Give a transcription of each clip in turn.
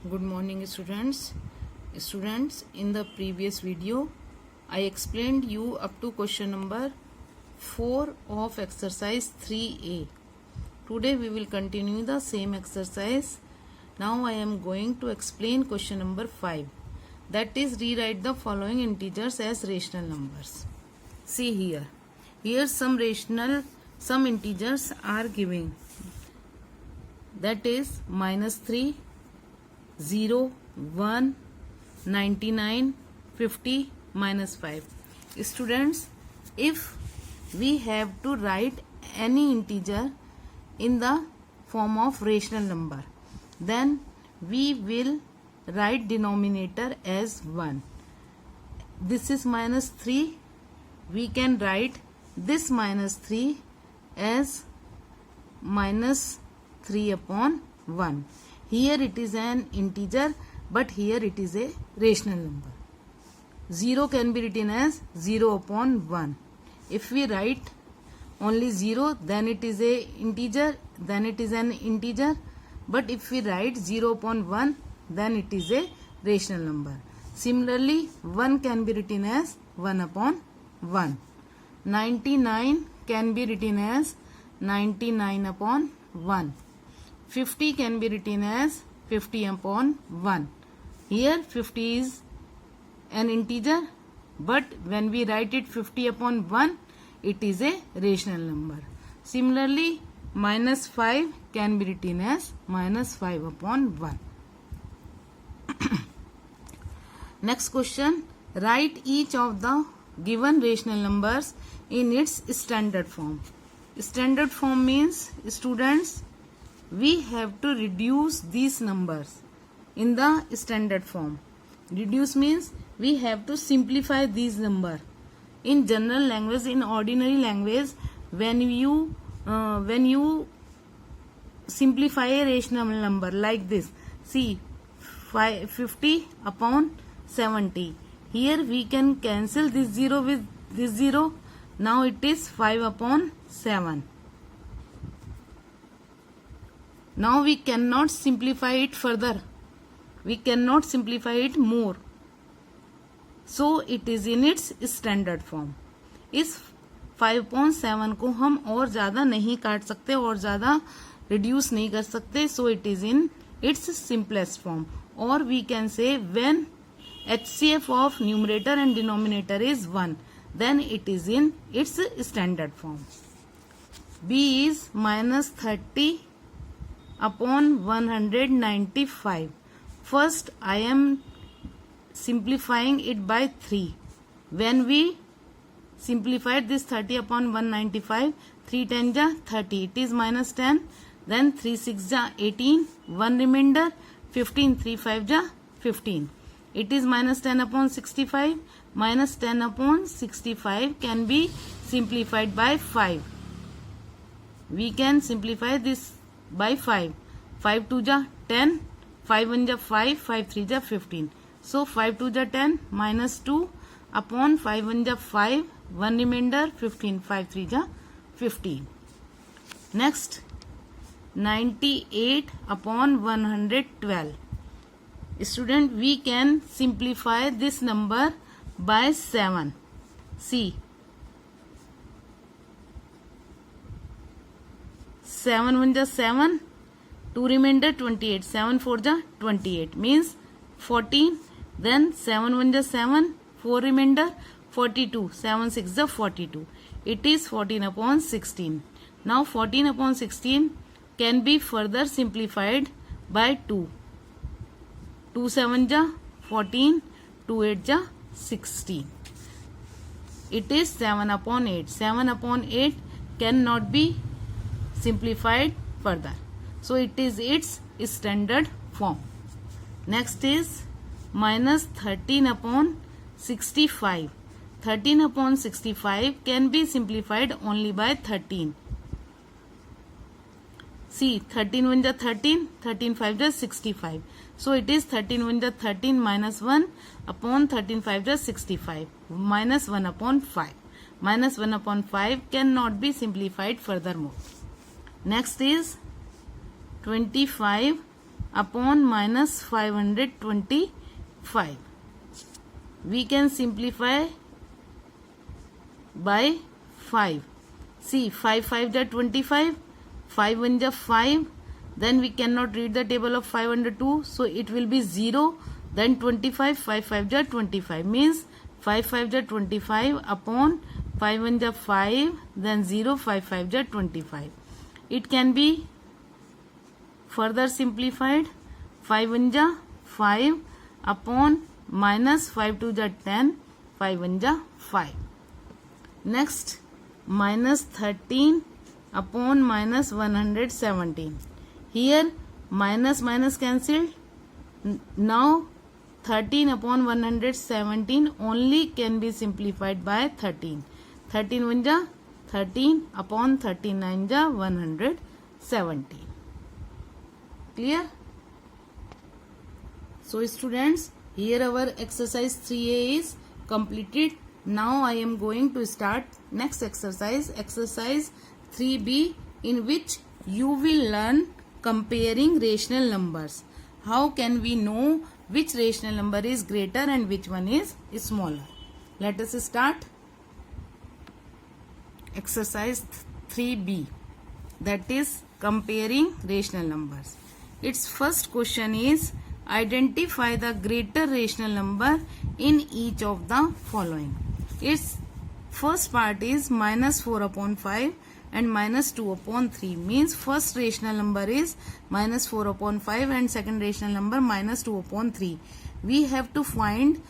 Good morning students. In the previous video I explained you up to question number 4 of exercise 3a. Today we will continue the same exercise. Now I am going to explain question number 5, that is rewrite the following integers as rational numbers. See here some integers are given, that is -3, 0, 1, 99, 50, -5. Students, if we have to write any integer in the form of rational number, then we will write denominator as 1. This is -3. We can write this -3 as -3 upon 1. Here it is an integer, but here it is a rational number. 0 can be written as 0 upon 1. If we write only 0, then it is an integer. But if we write 0 upon 1, then it is a rational number. Similarly, 1 can be written as 1 upon 1. 99 can be written as 99 upon 1. 50 can be written as 50 upon 1. Here 50 is an integer, but when we write it 50 upon 1, it is a rational number. Similarly, -5 can be written as -5 upon 1. Next question, write each of the given rational numbers in its standard form. Standard form means, students, we have to reduce these numbers in the standard form. Reduce means we have to simplify these number. In general language, in ordinary language, when you simplify a rational number like this, see 50 upon 70. Here we can cancel this 0 with this 0. Now it is 5 upon 7. Now we cannot simplify it further. We cannot simplify it more. So it is in its standard form. इस 5/7 को हम और ज़्यादा नहीं काट सकते और ज़्यादा reduce नहीं कर सकते. So it is in its simplest form. Or we can say when HCF of numerator and denominator is 1, then it is in its standard form. B is -30 upon 195. First I am simplifying it by 3. When we simplified this 30 upon 195, 3 10 ja 30, it is -10. Then 3 6 ja 18, 1 remainder, 15, 3 5 ja 15. It is -10 upon 65. -10 upon 65 can be simplified by 5. We can simplify this by 5. 5 2 ja 10, 5 1 ja 5, 5 3 ja 15. So 5 2 ja 10, -2 upon 5 1 ja 5, 1 remainder, 15, 5 3 ja 15. Next, 98 upon 112. Student, we can simplify this number by 7. See, 7 1 ja 7, 2 remainder 28, 7 4 ja 28 means 14. Then 7 1 ja 7, 4 remainder 42, 7 6 ja 42. It is 14 upon 16. Now 14 upon 16 can be further simplified by 2. 2 7 ja 14, 2 8 ja 16. It is 7 upon 8. 7 upon 8 cannot be simplified further. So it is its standard form. Next is -13 upon 65. 13 upon 65 can be simplified only by 13. See, 13 1 ja 13, 13 5 ja 65. So it is 13 1 ja 13 -1 upon 13 5 ja 65. -1 upon 5. -1 upon 5 cannot be simplified furthermore. Next is 25 upon minus 525. We can simplify by 5. See, 5 5 ja 25, 5 1 ja 5. Then we cannot read the table of 5 under 2, so it will be 0. Then 25, 5 5 ja 25 means 5 5 ja 25 upon 5 1 ja 5, then 0, 5 5 ja 25. It can be further simplified. 5 1 ja 5 upon minus 5 2 ja 10, 5 1 ja 5. Next, minus 13 upon minus 117. Here minus minus cancelled. Now 13 upon 117 only can be simplified by 13. 13 1 ja 13 upon 39 ja 117. Clear? So students, here our exercise 3A is completed. Now I am going to start next exercise, exercise 3B, in which you will learn comparing rational numbers. How can we know which rational number is greater and which one is smaller? Let us start exercise 3B, that is comparing rational numbers. Its first question is, identify the greater rational number in each of the following. Its first part is minus 4 upon 5 and minus 2 upon 3, means first rational number is minus 4 upon 5 and second rational number minus 2 upon 3. We have to find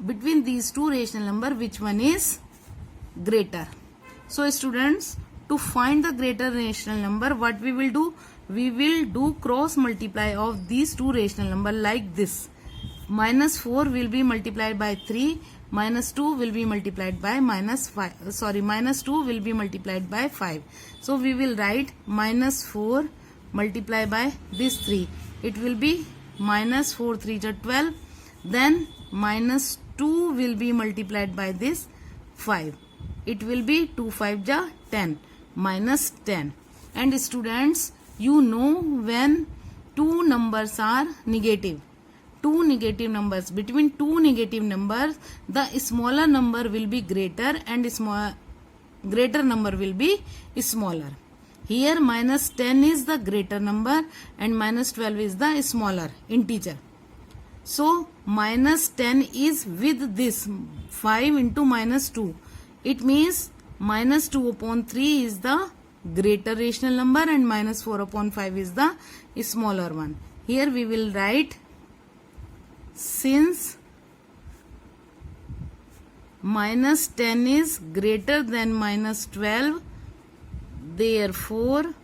between these two rational number which one is greater. So students, to find the greater rational number, what we will do? We will do cross multiply of these two rational number like this. Minus 4 will be multiplied by 3, minus 2 will be multiplied by minus 2 will be multiplied by 5. So we will write minus 4 multiply by this 3. It will be minus 4 3 ja 12. Then minus 2 will be multiplied by this 5. It will be 2 5 ja 10, minus 10. And students, you know when two numbers are negative, two negative numbers, between two negative numbers the smaller number will be greater and greater number will be smaller. Here minus 10 is the greater number and minus 12 is the smaller integer. So minus 10 is with this 5 into minus 2. It means minus 2 upon 3 is the greater rational number and minus 4 upon 5 is the smaller one. Here we will write, since minus 10 is greater than minus 12, therefore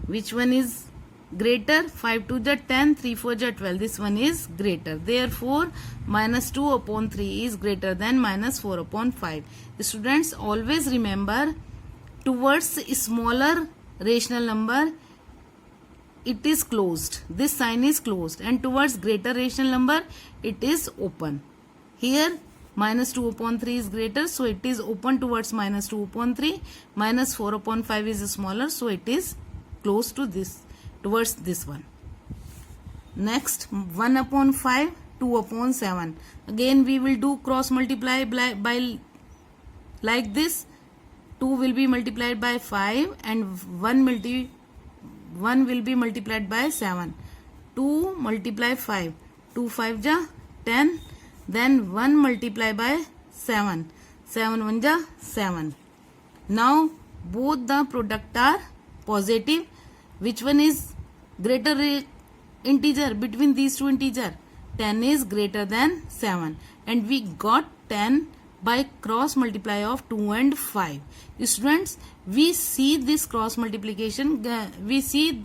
which one is greater? 5 2 ja 10, 3 4 ja 12. This one is greater. Therefore, minus 2 upon 3 is greater than minus 4 upon 5. Students, always remember, towards smaller rational number, it is closed. This sign is closed. And towards greater rational number, it is open. Here, minus 2 upon 3 is greater, so it is open towards minus 2 upon 3. Minus 4 upon 5 is smaller, so it is close to this, towards this one. Next, 1 upon 5, 2 upon 7. Again we will do cross multiply by like this. 2 will be multiplied by 5 and 1 will be multiplied by 7. 2 multiply 5. 2 5 ja 10. Then 1 multiply by 7. 7 1 ja 7. Now both the product are positive. Which one is greater integer between these two integer? 10 is greater than 7. And we got 10 by cross multiply of 2 and 5. Students, we see this cross multiplication, we see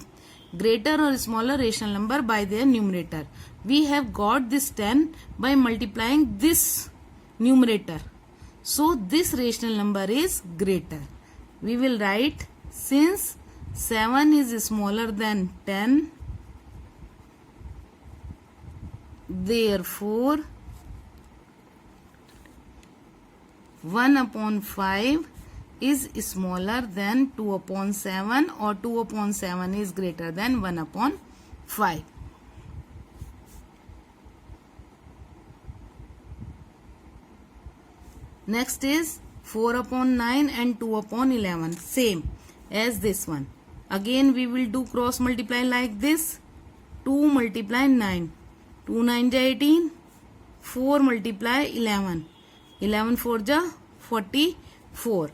greater or smaller rational number by their numerator. We have got this 10 by multiplying this numerator. So this rational number is greater. We will write, since 7 is smaller than 10, therefore 1 upon 5 is smaller than 2 upon 7 or 2 upon 7 is greater than 1 upon 5. Next is 4 upon 9 and 2 upon 11, same as this one. Again we will do cross multiply like this. 2 multiply 9, 2 9 ja 18, 4 multiply 11, 11 4 ja 44.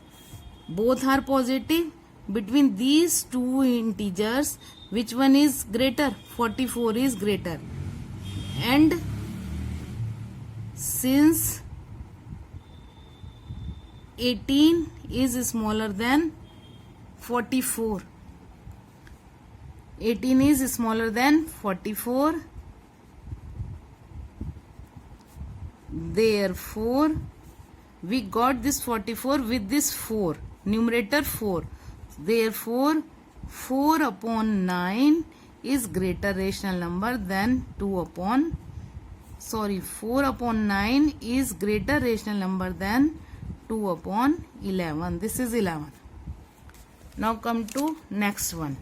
Both are positive. Between these two integers, which one is greater? 44 is greater. And since 18 is smaller than 44, 18 is smaller than 44, therefore we got this 44 with this 4, numerator 4. Therefore 4 upon 9 is greater rational number than 4 upon 9 is greater rational number than 2 upon 11. This is 11. Now come to next one.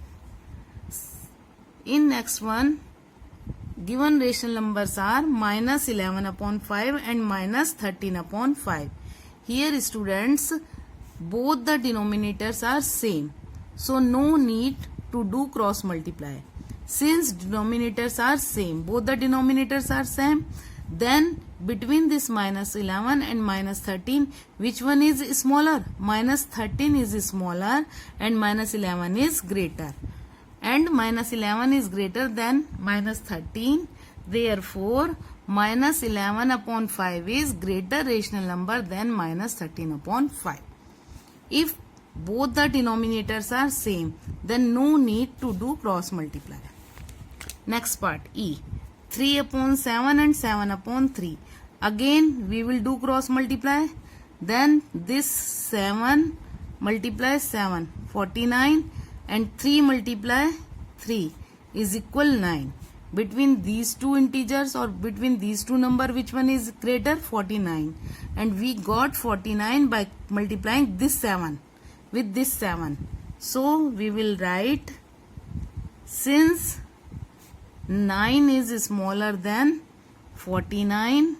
In next one, given rational numbers are minus 11 upon 5 and minus 13 upon 5. Here students, both the denominators are same. So no need to do cross multiply. Since denominators are same, both the denominators are same, then between this minus 11 and minus 13, which one is smaller? Minus 13 is smaller and minus 11 is greater. And minus 11 is greater than minus 13. Therefore, minus 11 upon 5 is greater rational number than minus 13 upon 5. If both the denominators are same, then no need to do cross multiply. Next part, E. 3 upon 7 and 7 upon 3. Again, we will do cross multiply. Then this 7 multiply 7, 49. And 3 multiply 3 is equal 9. Between these two integers or between these two number, which one is greater? 49. And we got 49 by multiplying this 7 with this 7. So we will write, since 9 is smaller than 49,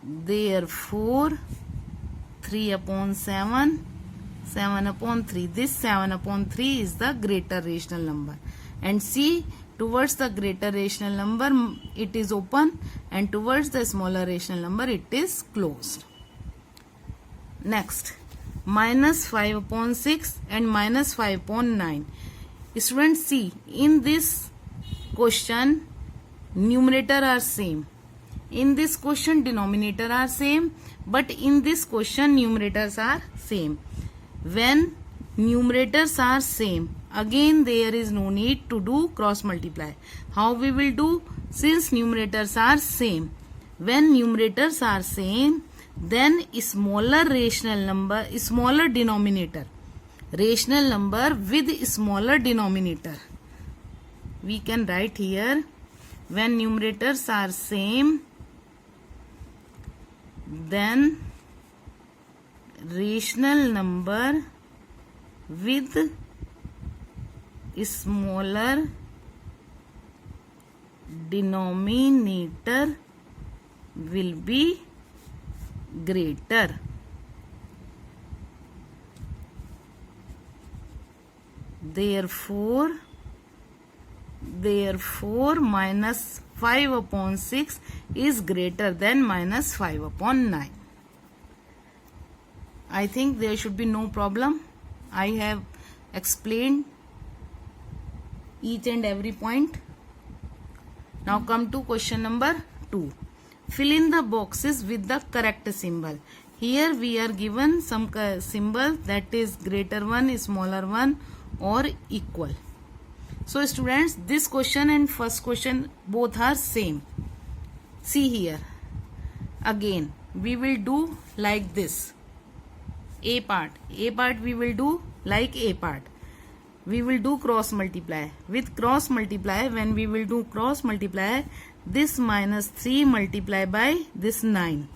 therefore 3 upon 7, 7 upon 3. This 7 upon 3 is the greater rational number. And see, towards the greater rational number it is open, and towards the smaller rational number it is closed. Next, minus 5 upon 6 and minus 5 upon 9. Students, see, in this question numerator are same. In this question denominator are same, but in this question numerators are same. When numerators are same, again there is no need to do cross multiply. How we will do? Since numerators are same, when numerators are same, then smaller rational number, smaller denominator, rational number with smaller denominator. We can write here, when numerators are same, then rational number with smaller denominator will be greater. Therefore minus 5 upon 6 is greater than minus 5 upon 9. I think there should be no problem. I have explained each and every point. Now come to question number 2. Fill in the boxes with the correct symbol. Here we are given some symbol, that is greater one, smaller one, or equal. So students, this question and first question both are same. See here. Again we will do like this. A part we will do like A part. We will do cross multiply. With cross multiply, when we will do cross multiply, this minus 3 multiply by this 9,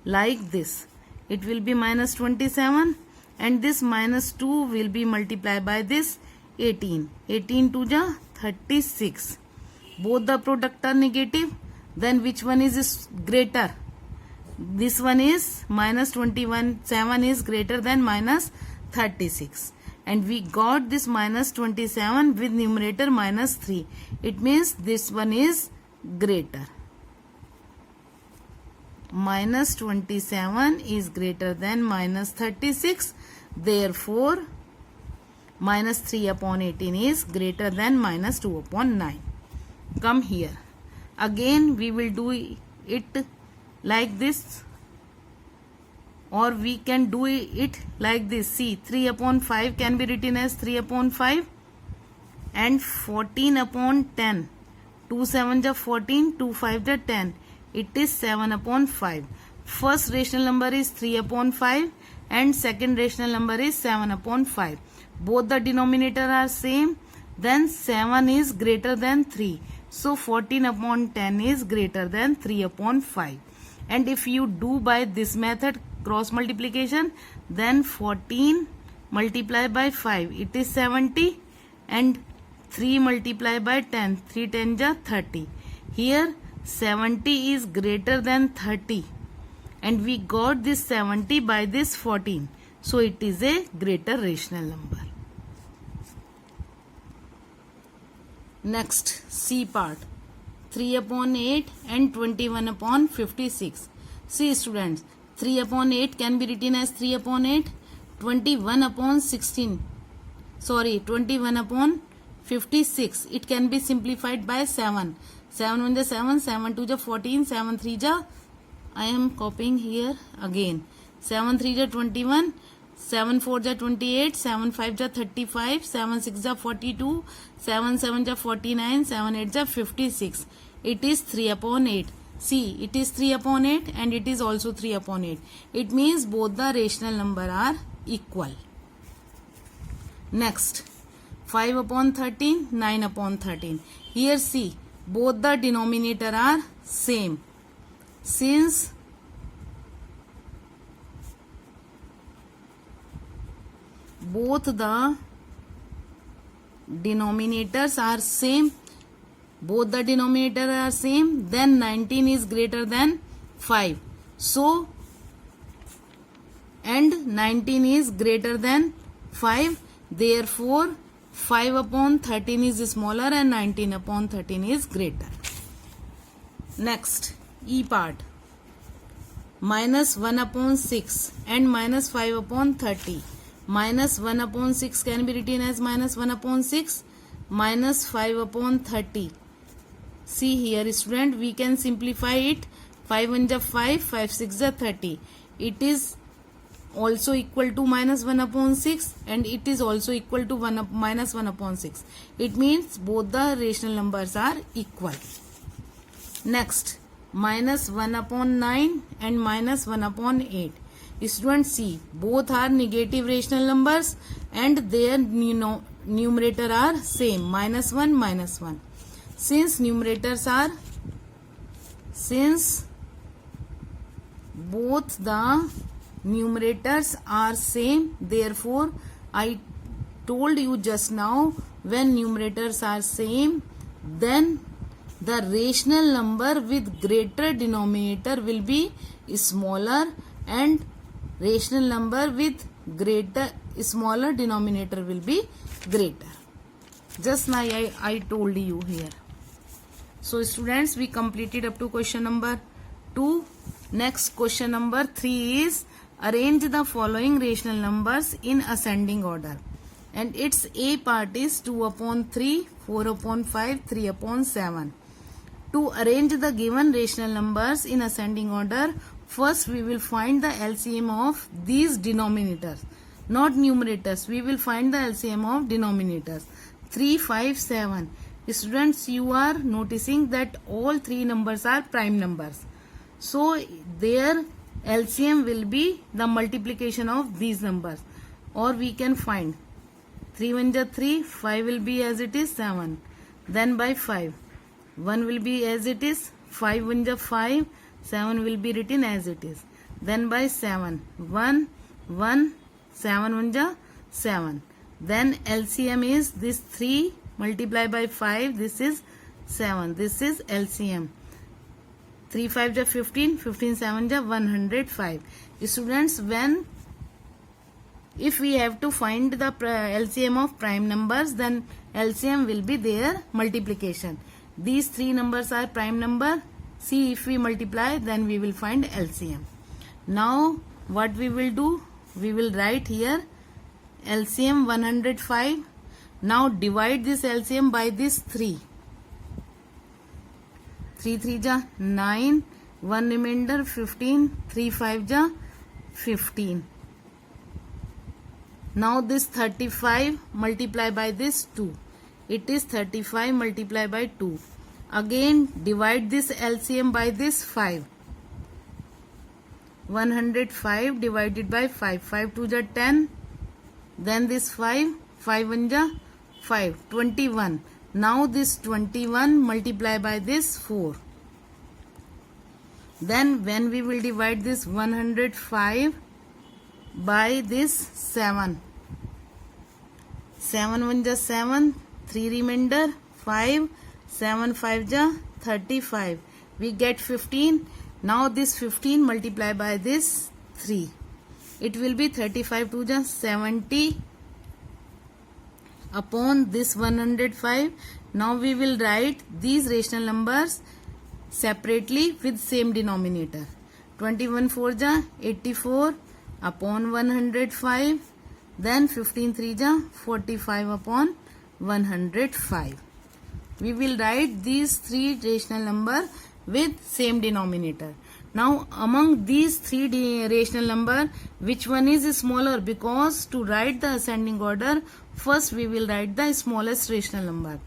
like this. It will be minus 27, and this minus 2 will be multiplied by this 18. 18 to the 36. Both the product are negative. Then which one is greater? This one is minus 21. 7 is greater than minus 36. And we got this minus 27 with numerator minus 3. It means this one is greater. Minus 27 is greater than minus 36. Therefore, minus 3 upon 18 is greater than minus 2 upon 9. Come here. Again we will do it like this, or we can do it like this. See, 3 upon 5 can be written as 3 upon 5 and 14 upon 10. 2 7 ja 14, 2 5 ja 10. It is 7 upon 5. First rational number is 3 upon 5 and second rational number is 7 upon 5. Both the denominator are same. Then 7 is greater than 3. So 14 upon 10 is greater than 3 upon 5. And if you do by this method, cross multiplication, then 14 multiplied by 5, it is 70, and 3 multiplied by 10, 3 10 ja 30. Here 70 is greater than 30, and we got this 70 by this 14. So it is a greater rational number. Next, C part. 3 upon 8 and 21 upon 56. See students, 3 upon 8 can be written as 3 upon 8. 21 upon 16. 21 upon 56. It can be simplified by 7. 7 1 ja 7, 7 2 ja 14, 7 3 ja, I am copying here again. 7 3 ja 21, 7 4 ja 28, 7 5 ja 35, 7 6 ja 42, 7 7 ja 49, 7 8 ja 56. It is 3 upon 8. See, it is 3 upon 8 and it is also 3 upon 8. It means both the rational number are equal. Next, 5 upon 13, 9 upon 13. Here see, both the denominator are same. Since both the denominators are same, then 19 is greater than 5. So, and 19 is greater than 5. Therefore, 5 upon 13 is smaller and 19 upon 13 is greater. Next, E part. Minus 1 upon 6 and minus 5 upon 30. Minus 1 upon 6 can be written as minus 1 upon 6 minus 5 upon 30. See here student, we can simplify it. 5 1 ja 5, 5 6 ja 30. It is also equal to minus 1 upon 6 and it is also equal to minus 1 upon 6. It means both the rational numbers are equal. Next, minus 1 upon 9 and minus 1 upon 8. Students, see, both are negative rational numbers and their numerator are same, minus 1 minus 1. Since both the numerators are same, therefore I told you just now, when numerators are same, then the rational number with greater denominator will be smaller and rational number with smaller denominator will be greater. Just now I told you here. So students, we completed up to question number 2. Next, question number 3 is arrange the following rational numbers in ascending order. And its A part is 2 upon 3, 4 upon 5, 3 upon 7. To arrange the given rational numbers in ascending order, first we will find the LCM of these denominators, not numerators. We will find the LCM of denominators. 3, 5, 7. Students, you are noticing that all three numbers are prime numbers. So their LCM will be the multiplication of these numbers. Or we can find 3 1 ja 3, 5 will be as it is 7. Then by 5. 1 will be as it is, 5 1 ja 5, 7 will be written as it is. Then by 7, 1, 1, 7 1 ja 7. Then LCM is this 3 multiplied by 5. This is 7. This is LCM. 3 5 ja 15. 15 7 ja 105. Students, if we have to find the LCM of prime numbers, then LCM will be their multiplication. These three numbers are prime number. See, if we multiply, then we will find LCM. Now what we will do, we will write here LCM 105. Now divide this LCM by this 3. 3 3 ja 9, 1 remainder 15, 3 5 ja 15. Now this 35 multiply by this 2. It is 35 multiplied by 2. Again divide this LCM by this 5. 105 divided by 5. 5 2 ja 10. Then this 5. 5 1 ja 5. 21. Now this 21 multiply by this 4. Then when we will divide this 105 by this 7. 7 1 ja 7. 3 remainder 5. 7 5 ja 35. We get 15. Now this 15 multiply by this 3. It will be 35 2 ja 70 upon this 105. Now we will write these rational numbers separately with same denominator. 21 4 ja 84 upon 105. Then 15 3 ja 45 upon 105. We will write these three rational number with same denominator. Now among these three rational number, which one is smaller? Because to write the ascending order, first we will write the smallest rational number.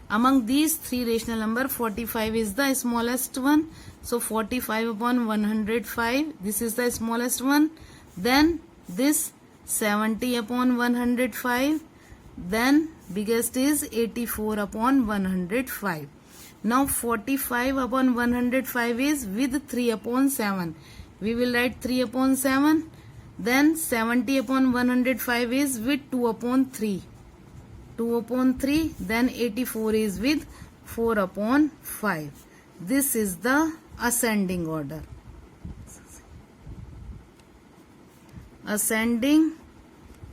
Among these three rational number, 45 is the smallest one. So 45 upon 105, this is the smallest one. Then this 70 upon 105. Then biggest is 84 upon 105. Now 45 upon 105 is with 3 upon 7. We will write 3 upon 7. Then 70 upon 105 is with 2 upon 3. 2 upon 3. Then 84 is with 4 upon 5. This is the ascending order. Ascending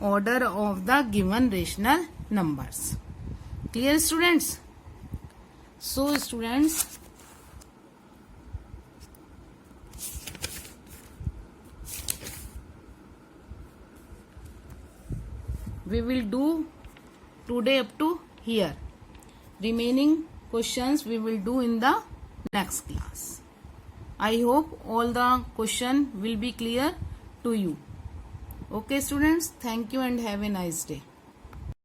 order of the given rational numbers. Clear, students? So students, we will do today up to here. Remaining questions we will do in the next class. I hope all the question will be clear to you. Okay students, thank you and have a nice day.